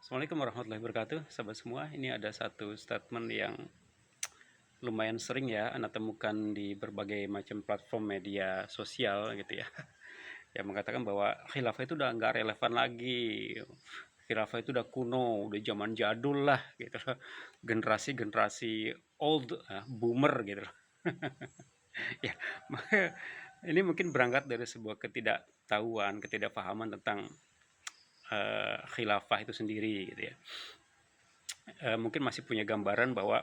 Assalamualaikum warahmatullahi wabarakatuh, sahabat semua. Ini ada satu statement yang lumayan sering ya Anda temukan di berbagai macam platform media sosial gitu ya. Yang mengatakan bahwa khilafah itu udah nggak relevan lagi. Khilafah itu udah kuno, udah zaman jadul lah gitu loh. Generasi-generasi old, boomer gitu loh. Ya, maka ini mungkin berangkat dari sebuah ketidaktahuan, ketidakpahaman tentang khilafah itu sendiri gitu ya. Mungkin masih punya gambaran bahwa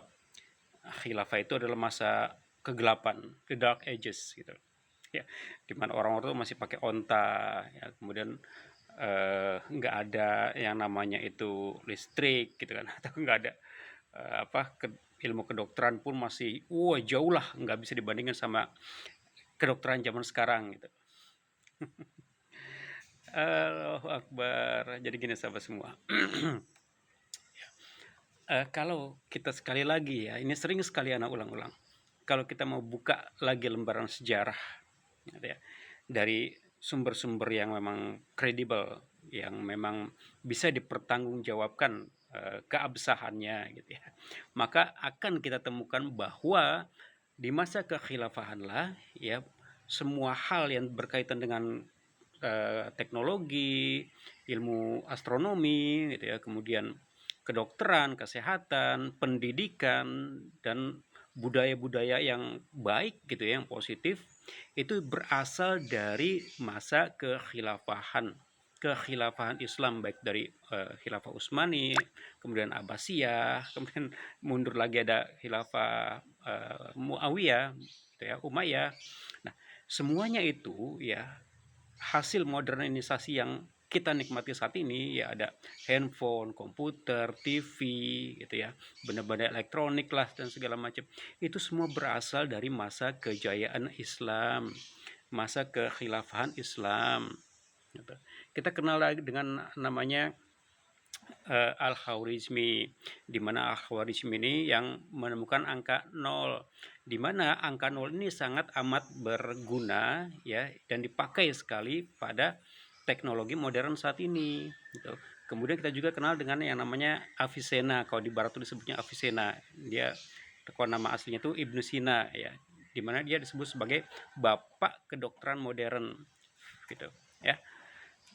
khilafah itu adalah masa kegelapan, the dark ages gitu ya, dimana orang-orang tuh masih pakai onta ya, kemudian nggak ada yang namanya itu listrik gitu kan atau nggak ada ilmu kedokteran pun masih jauh lah, nggak bisa dibandingkan sama kedokteran zaman sekarang gitu. Allahu Akbar. Jadi gini sahabat semua, kalau kita sekali lagi ya, ini sering sekali anak ulang-ulang, kalau kita mau buka lagi lembaran sejarah gitu ya, dari sumber-sumber yang memang kredibel, yang memang bisa dipertanggungjawabkan keabsahannya gitu ya, maka akan kita temukan bahwa di masa kekhilafahanlah ya, semua hal yang berkaitan dengan teknologi, ilmu astronomi gitu ya, kemudian kedokteran, kesehatan, pendidikan, dan budaya-budaya yang baik gitu ya, yang positif, itu berasal dari masa kekhilafahan Islam, baik dari khilafah Utsmani, kemudian Abbasiyah, kemudian mundur lagi ada khilafah Muawiyah gitu ya, Umayyah. Nah, semuanya itu ya hasil modernisasi yang kita nikmati saat ini ya, ada handphone, komputer, TV gitu ya, benda-benda elektronik lah dan segala macam. Itu semua berasal dari masa kejayaan Islam, masa kekhilafahan Islam gitu. Kita kenal lagi dengan namanya Al-Khwarizmi, di mana Al-Khwarizmi ini yang menemukan angka 0, di mana angka 0 ini sangat amat berguna ya, dan dipakai sekali pada teknologi modern saat ini gitu. Kemudian kita juga kenal dengan yang namanya Avicenna, kalau di barat itu disebutnya Avicenna. Dia, kalau nama aslinya itu Ibnu Sina ya, di mana dia disebut sebagai bapak kedokteran modern gitu ya.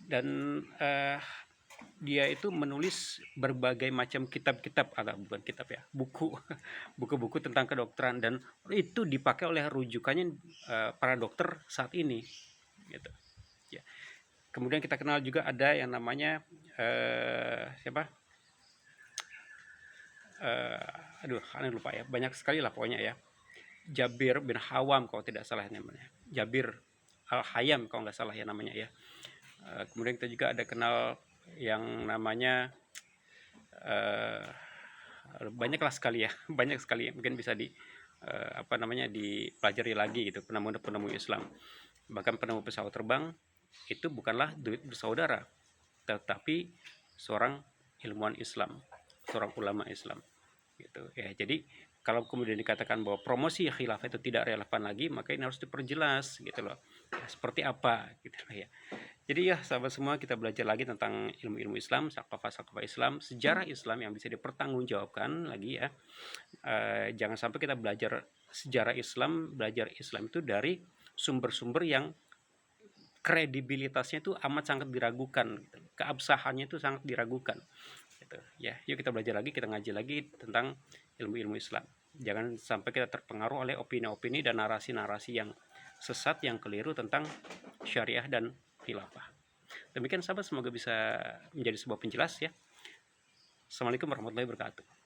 Dan dia itu menulis berbagai macam kitab-kitab, atau bukan kitab ya, buku buku-buku tentang kedokteran, dan itu dipakai oleh rujukannya para dokter saat ini gitu ya. Kemudian kita kenal juga ada yang namanya siapa, aneh lupa ya, banyak sekali lah pokoknya ya, Jabir bin Hawam kalau tidak salah namanya, Jabir Al-Hayam kalau nggak salah ya namanya ya. Kemudian kita juga ada kenal yang namanya banyaklah sekali ya, banyak sekali, mungkin bisa dipelajari lagi gitu, penemu-penemu Islam. Bahkan penemu pesawat terbang itu bukanlah duit bersaudara, tetapi seorang ilmuwan Islam, seorang ulama Islam gitu ya. Jadi kalau kemudian dikatakan bahwa promosi khilafah itu tidak relevan lagi, maka ini harus diperjelas gitu loh ya, seperti apa gitu loh ya. Jadi ya sahabat semua, kita belajar lagi tentang ilmu-ilmu Islam, sakafah Islam, sejarah Islam yang bisa dipertanggungjawabkan lagi ya. Jangan sampai kita belajar sejarah Islam, belajar Islam itu dari sumber-sumber yang kredibilitasnya itu amat sangat diragukan, gitu. Keabsahannya itu sangat diragukan. Gitu. Ya, yuk kita belajar lagi, kita ngaji lagi tentang ilmu-ilmu Islam. Jangan sampai kita terpengaruh oleh opini-opini dan narasi-narasi yang sesat, yang keliru tentang syariah dan khilafah. Demikian sahabat, semoga bisa menjadi sebuah penjelas ya. Assalamualaikum warahmatullahi wabarakatuh.